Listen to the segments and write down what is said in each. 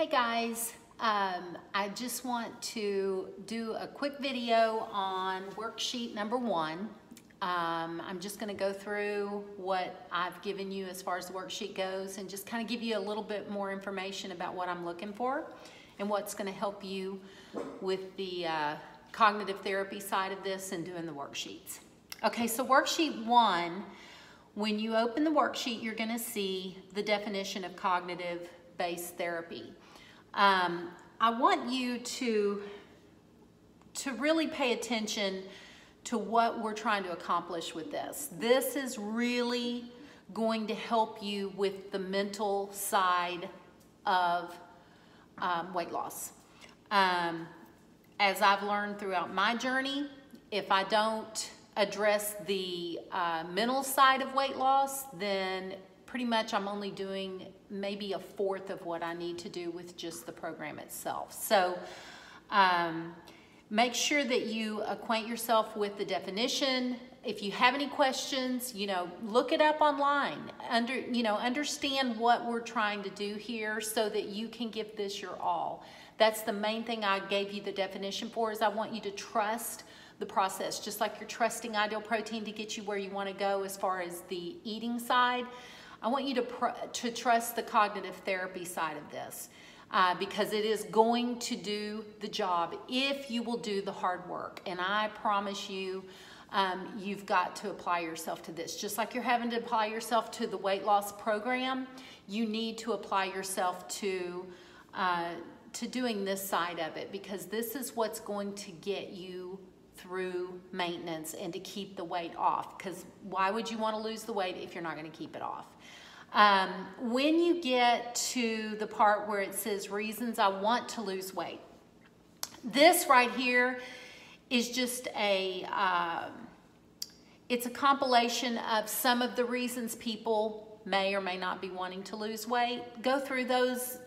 Hey guys, I just want to do a quick video on worksheet number 1. I'm just going to go through what I've given you as far as the worksheet goes and just kind of give you a little bit more information about what I'm looking for and what's going to help you with the cognitive therapy side of this and doing the worksheets. Okay, so worksheet 1, when you open the worksheet, you're going to see the definition of cognitive-based therapy. I want you to really pay attention to what we're trying to accomplish with this. This is really going to help you with the mental side of weight loss. As I've learned throughout my journey, if I don't address the mental side of weight loss, then pretty much I'm only doing maybe a fourth of what I need to do with just the program itself. So make sure that you acquaint yourself with the definition. If you have any questions, look it up online. Understand what we're trying to do here so that you can give this your all. That's the main thing I gave you the definition for, is I want you to trust the process, just like you're trusting Ideal Protein to get you where you want to go as far as the eating side. I want you to trust the cognitive therapy side of this because it is going to do the job if you will do the hard work. And I promise you, you've got to apply yourself to this. Just like you're having to apply yourself to the weight loss program, you need to apply yourself to doing this side of it, because this is what's going to get you through maintenance and to keep the weight off. Because why would you want to lose the weight if you're not going to keep it off? When you get to the part where it says reasons I want to lose weight, this right here is just it's a compilation of some of the reasons people may or may not be wanting to lose weight. Go through those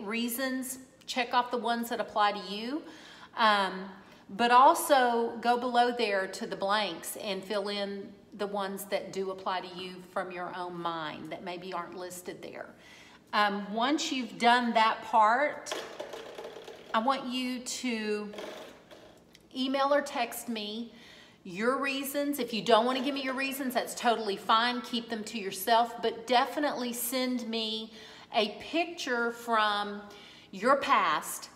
reasons, check off the ones that apply to you. But also go below there to the blanks and fill in the ones that do apply to you from your own mind that maybe aren't listed there. Once you've done that part, I want you to email or text me your reasons. If you don't want to give me your reasons, that's totally fine. Keep them to yourself, but definitely send me a picture from your past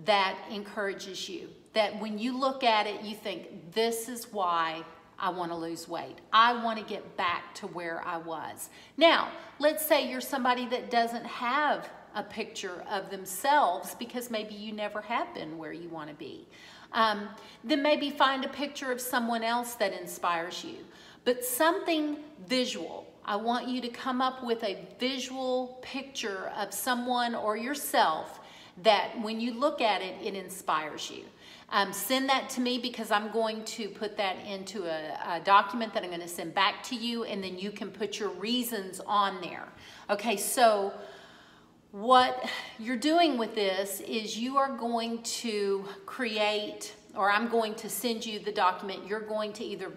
that encourages you. That when you look at it, you think, this is why I want to lose weight. I want to get back to where I was. Now, let's say you're somebody that doesn't have a picture of themselves because maybe you never have been where you want to be. Then maybe find a picture of someone else that inspires you. But something visual. I want you to come up with a visual picture of someone or yourself that when you look at it, it inspires you. Send that to me, because I'm going to put that into a document that I'm going to send back to you, and then you can put your reasons on there. Okay, so what you're doing with this is you are going to create, or I'm going to send you the document. You're going to either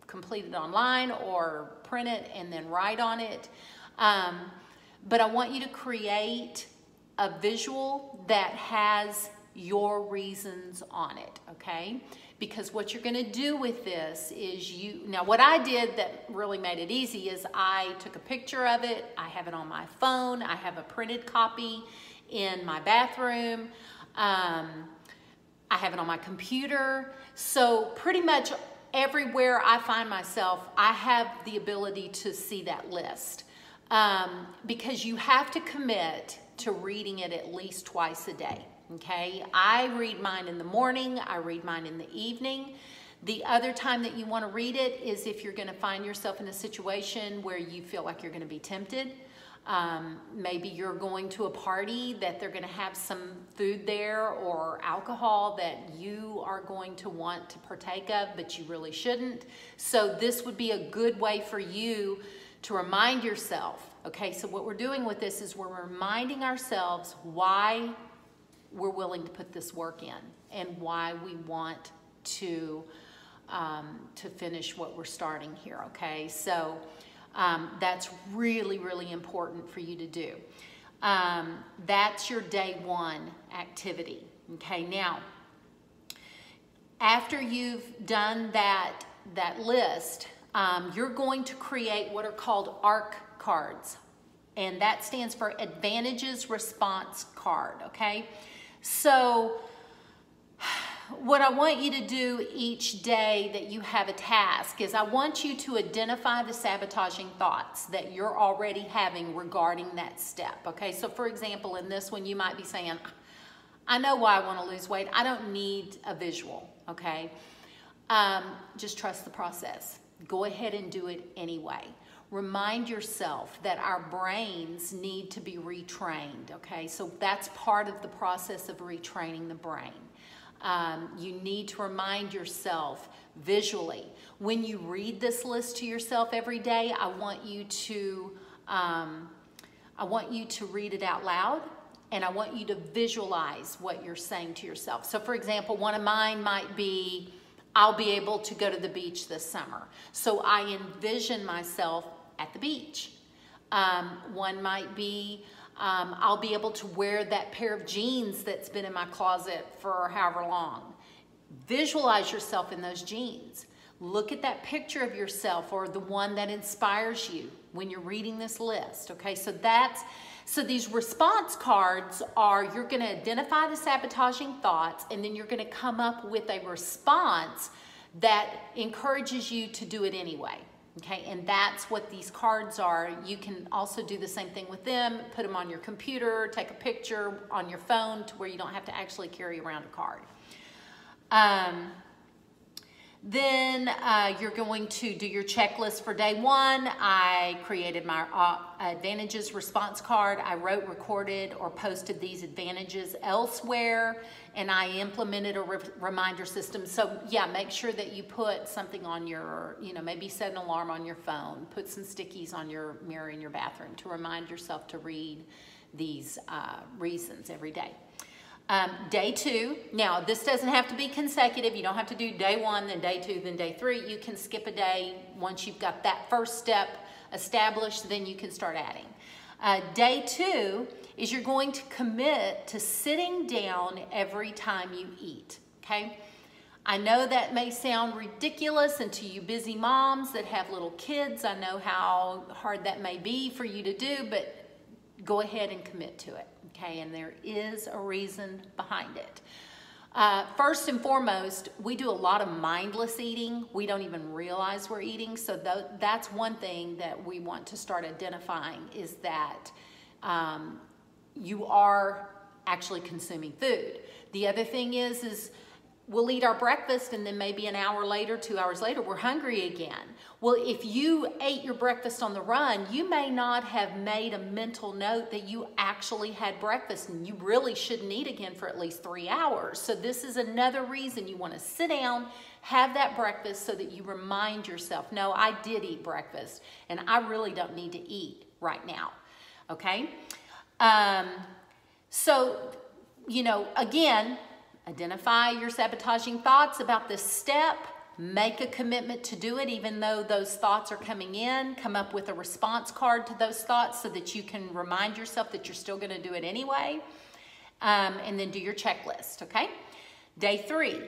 complete it online or print it and then write on it. But I want you to create a visual that has your reasons on it, okay? Because what you're gonna do with this is now what I did that really made it easy is I took a picture of it, I have it on my phone, I have a printed copy in my bathroom, I have it on my computer. So pretty much everywhere I find myself, I have the ability to see that list. Because you have to commit to reading it at least twice a day, okay? I read mine in the morning, I read mine in the evening. The other time that you want to read it is if you're going to find yourself in a situation where you feel like you're going to be tempted. Maybe you're going to a party that they're going to have some food there or alcohol that you are going to want to partake of, but you really shouldn't. So this would be a good way for you to remind yourself. Okay, so what we're doing with this is we're reminding ourselves why we're willing to put this work in and why we want to finish what we're starting here, okay? So that's really, really important for you to do. That's your day one activity. Okay, now, after you've done that list, you're going to create what are called ARC cards. And that stands for Advantages Response Card, okay? So what I want you to do each day that you have a task is I want you to identify the sabotaging thoughts that you're already having regarding that step, okay? So for example, in this one, you might be saying, I know why I want to lose weight. I don't need a visual, okay? Just trust the process. Go ahead and do it anyway. Remind yourself that our brains need to be retrained, okay? So that's part of the process of retraining the brain. You need to remind yourself visually. When you read this list to yourself every day, I want you to read it out loud, and I want you to visualize what you're saying to yourself. So for example, one of mine might be, I'll be able to go to the beach this summer. So I envision myself at the beach. One might be, I'll be able to wear that pair of jeans that's been in my closet for however long. Visualize yourself in those jeans. Look at that picture of yourself or the one that inspires you when you're reading this list, okay? So these response cards are, you're gonna identify the sabotaging thoughts, and then you're gonna come up with a response that encourages you to do it anyway. Okay, and that's what these cards are. You can also do the same thing with them, put them on your computer, take a picture on your phone to where you don't have to actually carry around a card. Then you're going to do your checklist for day one. I created my advantages response card. I wrote, recorded, or posted these advantages elsewhere, and I implemented a reminder system. So yeah, make sure that you put something on your, maybe set an alarm on your phone, put some stickies on your mirror in your bathroom to remind yourself to read these reasons every day. Day two, now this doesn't have to be consecutive. You don't have to do day one, then day two, then day three. You can skip a day. Once you've got that first step established, then you can start adding. Day two is you're going to commit to sitting down every time you eat, okay? I know that may sound ridiculous, and to you busy moms that have little kids, I know how hard that may be for you to do, but go ahead and commit to it. Okay, and there is a reason behind it. First and foremost, we do a lot of mindless eating. We don't even realize we're eating. So that's one thing that we want to start identifying, is that you are actually consuming food. The other thing is we'll eat our breakfast, and then maybe an hour later, 2 hours later, we're hungry again. Well, if you ate your breakfast on the run, you may not have made a mental note that you actually had breakfast, and you really shouldn't eat again for at least 3 hours. So this is another reason you want to sit down, have that breakfast, so that you remind yourself, no, I did eat breakfast, and I really don't need to eat right now, okay? So, again, identify your sabotaging thoughts about this step. Make a commitment to do it even though those thoughts are coming in. Come up with a response card to those thoughts so that you can remind yourself that you're still going to do it anyway. And then do your checklist, okay? Day three,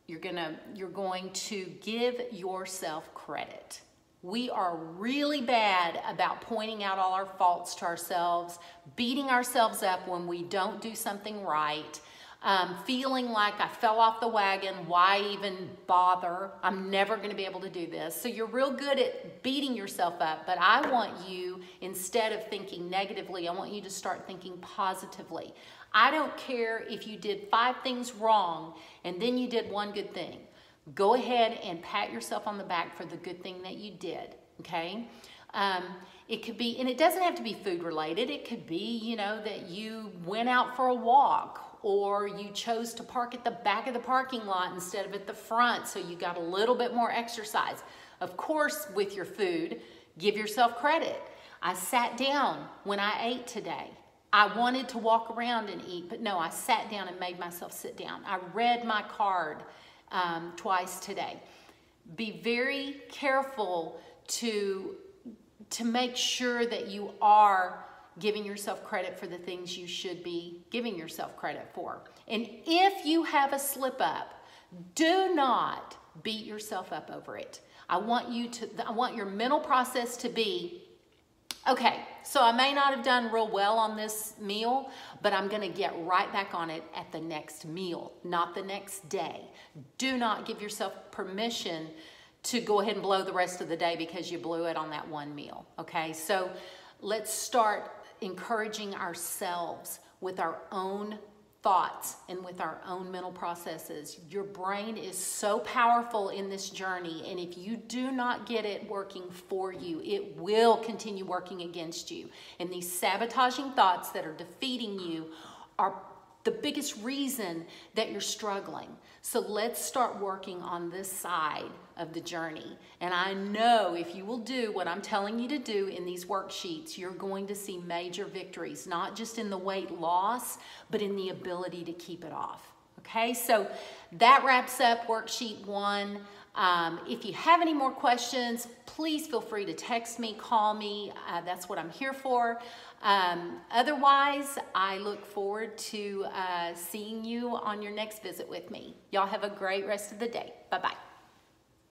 you're going to give yourself credit. We are really bad about pointing out all our faults to ourselves, beating ourselves up when we don't do something right. Feeling like I fell off the wagon, why even bother? I'm never going to be able to do this. So you're real good at beating yourself up, but I want you, instead of thinking negatively, I want you to start thinking positively. I don't care if you did 5 things wrong and then you did 1 good thing. Go ahead and pat yourself on the back for the good thing that you did, okay? It could be, and it doesn't have to be food related. It could be, that you went out for a walk, or you chose to park at the back of the parking lot instead of at the front, so you got a little bit more exercise. Of course, with your food, give yourself credit. I sat down when I ate today. I wanted to walk around and eat, but no, I sat down and made myself sit down. I read my card twice today. Be very careful to make sure that you are giving yourself credit for the things you should be giving yourself credit for. And if you have a slip up, do not beat yourself up over it. I want your mental process to be, okay, so I may not have done real well on this meal, but I'm gonna get right back on it at the next meal, not the next day. Do not give yourself permission to go ahead and blow the rest of the day because you blew it on that one meal, okay? So let's start encouraging ourselves with our own thoughts and with our own mental processes. Your brain is so powerful in this journey, and if you do not get it working for you, it will continue working against you. And these sabotaging thoughts that are defeating you are the biggest reason that you're struggling. So let's start working on this side of the journey. And I know if you will do what I'm telling you to do in these worksheets, you're going to see major victories, not just in the weight loss, but in the ability to keep it off. Okay, so that wraps up worksheet 1. If you have any more questions, please feel free to text me, call me. That's what I'm here for. Otherwise, I look forward to seeing you on your next visit with me. Y'all have a great rest of the day. Bye-bye.